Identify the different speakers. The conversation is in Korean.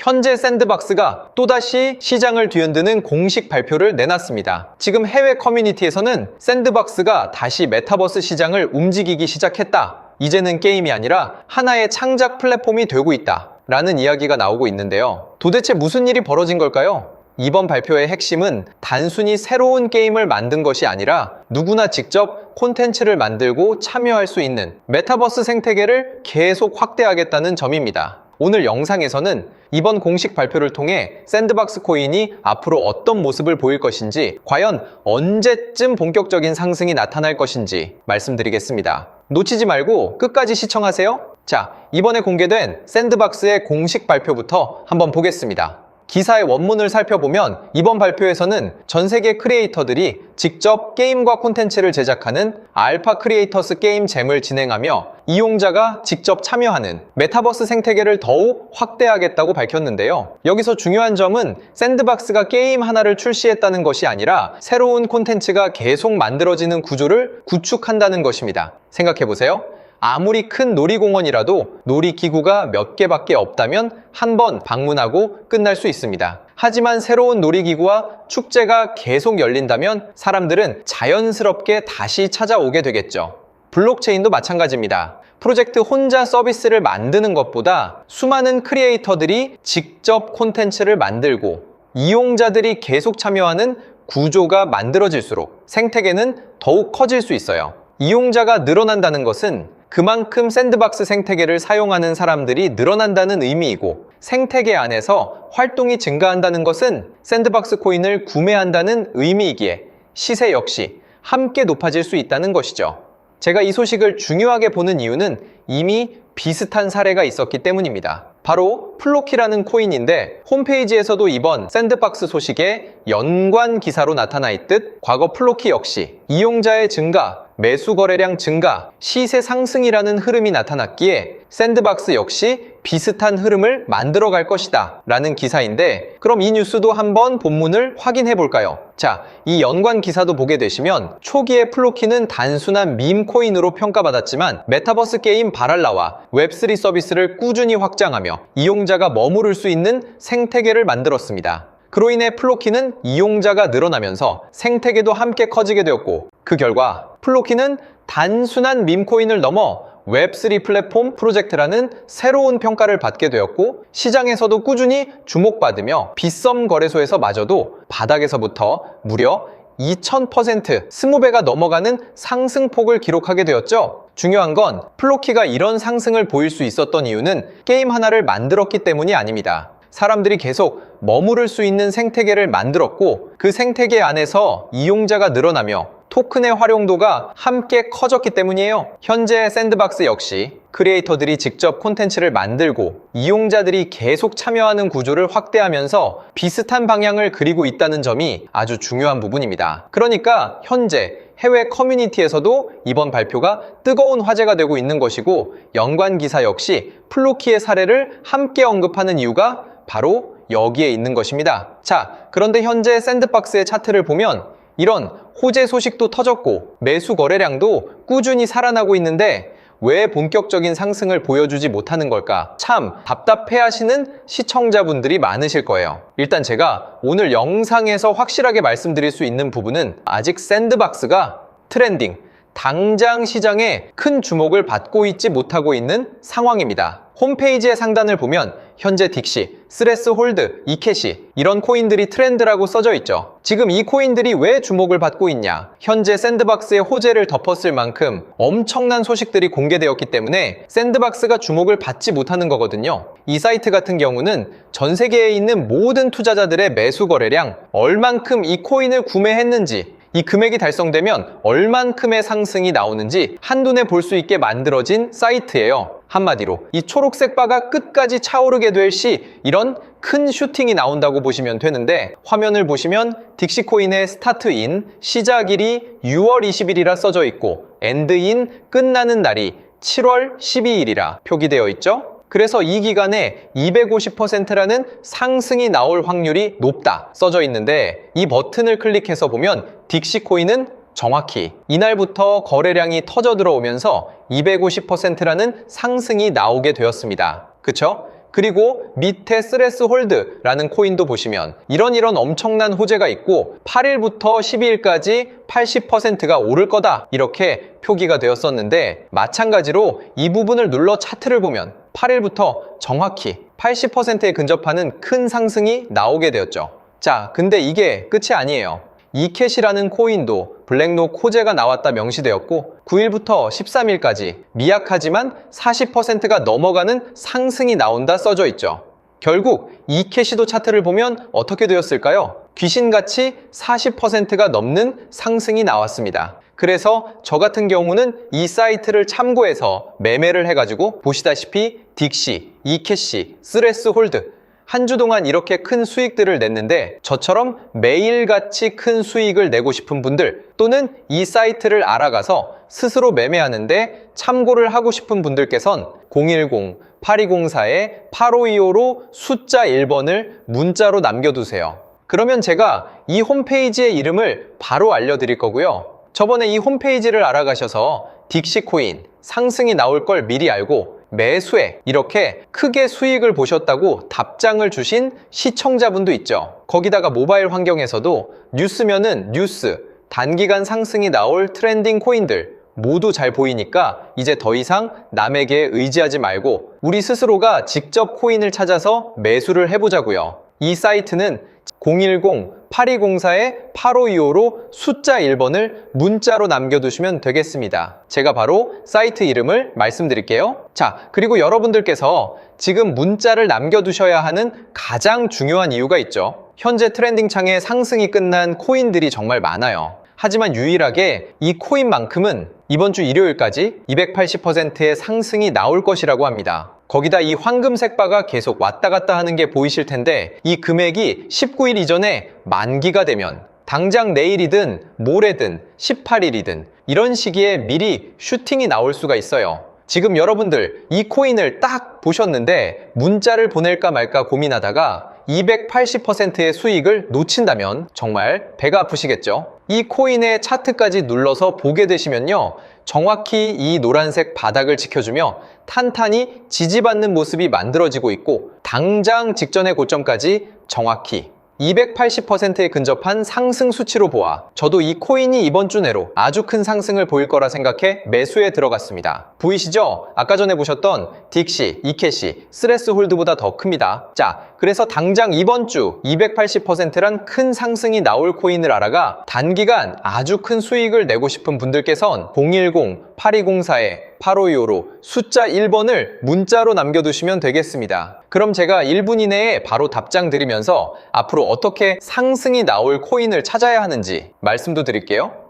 Speaker 1: 현재 샌드박스가 또다시 시장을 뒤흔드는 공식 발표를 내놨습니다. 지금 해외 커뮤니티에서는 샌드박스가 다시 메타버스 시장을 움직이기 시작했다. 이제는 게임이 아니라 하나의 창작 플랫폼이 되고 있다. 라는 이야기가 나오고 있는데요. 도대체 무슨 일이 벌어진 걸까요? 이번 발표의 핵심은 단순히 새로운 게임을 만든 것이 아니라 누구나 직접 콘텐츠를 만들고 참여할 수 있는 메타버스 생태계를 계속 확대하겠다는 점입니다. 오늘 영상에서는 이번 공식 발표를 통해 샌드박스 코인이 앞으로 어떤 모습을 보일 것인지, 과연 언제쯤 본격적인 상승이 나타날 것인지 말씀드리겠습니다. 놓치지 말고 끝까지 시청하세요. 자, 이번에 공개된 샌드박스의 공식 발표부터 한번 보겠습니다. 기사의 원문을 살펴보면 이번 발표에서는 전 세계 크리에이터들이 직접 게임과 콘텐츠를 제작하는 알파 크리에이터스 게임 잼을 진행하며 이용자가 직접 참여하는 메타버스 생태계를 더욱 확대하겠다고 밝혔는데요. 여기서 중요한 점은 샌드박스가 게임 하나를 출시했다는 것이 아니라 새로운 콘텐츠가 계속 만들어지는 구조를 구축한다는 것입니다. 생각해보세요. 아무리 큰 놀이공원이라도 놀이기구가 몇 개밖에 없다면 한 번 방문하고 끝날 수 있습니다. 하지만 새로운 놀이기구와 축제가 계속 열린다면 사람들은 자연스럽게 다시 찾아오게 되겠죠. 블록체인도 마찬가지입니다. 프로젝트 혼자 서비스를 만드는 것보다 수많은 크리에이터들이 직접 콘텐츠를 만들고 이용자들이 계속 참여하는 구조가 만들어질수록 생태계는 더욱 커질 수 있어요. 이용자가 늘어난다는 것은 그만큼 샌드박스 생태계를 사용하는 사람들이 늘어난다는 의미이고, 생태계 안에서 활동이 증가한다는 것은 샌드박스 코인을 구매한다는 의미이기에 시세 역시 함께 높아질 수 있다는 것이죠. 제가 이 소식을 중요하게 보는 이유는 이미 비슷한 사례가 있었기 때문입니다. 바로 플로키라는 코인인데 홈페이지에서도 이번 샌드박스 소식에 연관 기사로 나타나 있듯 과거 플로키 역시 이용자의 증가, 매수 거래량 증가, 시세 상승이라는 흐름이 나타났기에 샌드박스 역시 비슷한 흐름을 만들어갈 것이다 라는 기사인데, 그럼 이 뉴스도 한번 본문을 확인해 볼까요? 자, 이 연관 기사도 보게 되시면 초기에 플로키는 단순한 밈 코인으로 평가받았지만 메타버스 게임 바랄라와 웹3 서비스를 꾸준히 확장하며 이용자가 머무를 수 있는 생태계를 만들었습니다. 그로 인해 플로키는 이용자가 늘어나면서 생태계도 함께 커지게 되었고, 그 결과 플로키는 단순한 밈코인을 넘어 웹3 플랫폼 프로젝트라는 새로운 평가를 받게 되었고, 시장에서도 꾸준히 주목받으며 빗썸 거래소에서 마저도 바닥에서부터 무려 2000%, 20배가 넘어가는 상승폭을 기록하게 되었죠. 중요한 건 플로키가 이런 상승을 보일 수 있었던 이유는 게임 하나를 만들었기 때문이 아닙니다. 사람들이 계속 머무를 수 있는 생태계를 만들었고, 그 생태계 안에서 이용자가 늘어나며 토큰의 활용도가 함께 커졌기 때문이에요. 현재 샌드박스 역시 크리에이터들이 직접 콘텐츠를 만들고 이용자들이 계속 참여하는 구조를 확대하면서 비슷한 방향을 그리고 있다는 점이 아주 중요한 부분입니다. 그러니까 현재 해외 커뮤니티에서도 이번 발표가 뜨거운 화제가 되고 있는 것이고, 연관 기사 역시 플로키의 사례를 함께 언급하는 이유가 바로 여기에 있는 것입니다. 자, 그런데 현재 샌드박스의 차트를 보면 이런 호재 소식도 터졌고 매수 거래량도 꾸준히 살아나고 있는데 왜 본격적인 상승을 보여주지 못하는 걸까? 참 답답해하시는 시청자분들이 많으실 거예요. 일단 제가 오늘 영상에서 확실하게 말씀드릴 수 있는 부분은 아직 샌드박스가 트렌딩, 당장 시장에 큰 주목을 받고 있지 못하고 있는 상황입니다. 홈페이지의 상단을 보면 현재 딕시, 스레스 홀드, 이캐시 이런 코인들이 트렌드라고 써져 있죠. 지금 이 코인들이 왜 주목을 받고 있냐? 현재 샌드박스의 호재를 덮었을 만큼 엄청난 소식들이 공개되었기 때문에 샌드박스가 주목을 받지 못하는 거거든요. 이 사이트 같은 경우는 전 세계에 있는 모든 투자자들의 매수 거래량, 얼만큼 이 코인을 구매했는지, 이 금액이 달성되면 얼만큼의 상승이 나오는지 한눈에 볼 수 있게 만들어진 사이트예요. 한마디로 이 초록색 바가 끝까지 차오르게 될 시 이런 큰 슈팅이 나온다고 보시면 되는데, 화면을 보시면 딕시코인의 스타트인 시작일이 6월 20일이라 써져 있고 엔드인 끝나는 날이 7월 12일이라 표기되어 있죠. 그래서 이 기간에 250%라는 상승이 나올 확률이 높다 써져 있는데, 이 버튼을 클릭해서 보면 딕시코인은 정확히 이날부터 거래량이 터져 들어오면서 250%라는 상승이 나오게 되었습니다. 그쵸? 그리고 밑에 스레스 홀드라는 코인도 보시면 이런 엄청난 호재가 있고 8일부터 12일까지 80%가 오를 거다 이렇게 표기가 되었었는데, 마찬가지로 이 부분을 눌러 차트를 보면 8일부터 정확히 80%에 근접하는 큰 상승이 나오게 되었죠. 자, 근데 이게 끝이 아니에요. 이캣이라는 코인도 블랙록 호재가 나왔다 명시되었고 9일부터 13일까지 미약하지만 40%가 넘어가는 상승이 나온다 써져 있죠. 결국 이캣이도 차트를 보면 어떻게 되었을까요? 귀신같이 40%가 넘는 상승이 나왔습니다. 그래서 저 같은 경우는 이 사이트를 참고해서 매매를 해가지고 보시다시피 딕시, 이캣시, 스레스 홀드 한 주 동안 이렇게 큰 수익들을 냈는데, 저처럼 매일같이 큰 수익을 내고 싶은 분들, 또는 이 사이트를 알아가서 스스로 매매하는데 참고를 하고 싶은 분들께선 010-8204-8525로 숫자 1번을 문자로 남겨두세요. 그러면 제가 이 홈페이지의 이름을 바로 알려드릴 거고요. 저번에 이 홈페이지를 알아가셔서 딕시코인 상승이 나올 걸 미리 알고 매수에 이렇게 크게 수익을 보셨다고 답장을 주신 시청자분도 있죠. 거기다가 모바일 환경에서도 뉴스면은 뉴스, 단기간 상승이 나올 트렌딩 코인들 모두 잘 보이니까 이제 더 이상 남에게 의지하지 말고 우리 스스로가 직접 코인을 찾아서 매수를 해보자고요. 이 사이트는 010-8204-8525로 숫자 1번을 문자로 남겨두시면 되겠습니다. 제가 바로 사이트 이름을 말씀드릴게요. 자, 그리고 여러분들께서 지금 문자를 남겨두셔야 하는 가장 중요한 이유가 있죠. 현재 트렌딩 창에 상승이 끝난 코인들이 정말 많아요. 하지만 유일하게 이 코인만큼은 이번 주 일요일까지 280%의 상승이 나올 것이라고 합니다. 거기다 이 황금색 바가 계속 왔다 갔다 하는 게 보이실 텐데, 이 금액이 19일 이전에 만기가 되면 당장 내일이든 모레든 18일이든 이런 시기에 미리 슈팅이 나올 수가 있어요. 지금 여러분들 이 코인을 딱 보셨는데 문자를 보낼까 말까 고민하다가 280%의 수익을 놓친다면 정말 배가 아프시겠죠? 이 코인의 차트까지 눌러서 보게 되시면요, 정확히 이 노란색 바닥을 지켜주며 탄탄히 지지받는 모습이 만들어지고 있고, 당장 직전의 고점까지 정확히 280%에 근접한 상승 수치로 보아 저도 이 코인이 이번 주 내로 아주 큰 상승을 보일 거라 생각해 매수에 들어갔습니다. 보이시죠? 아까 전에 보셨던 딕시, 이캣시, 스레스 홀드보다 더 큽니다. 자, 그래서 당장 이번 주 280%란 큰 상승이 나올 코인을 알아가 단기간 아주 큰 수익을 내고 싶은 분들께선 010-8204-8525로 숫자 1번을 문자로 남겨두시면 되겠습니다. 그럼 제가 1분 이내에 바로 답장 드리면서 앞으로 어떻게 상승이 나올 코인을 찾아야 하는지 말씀도 드릴게요.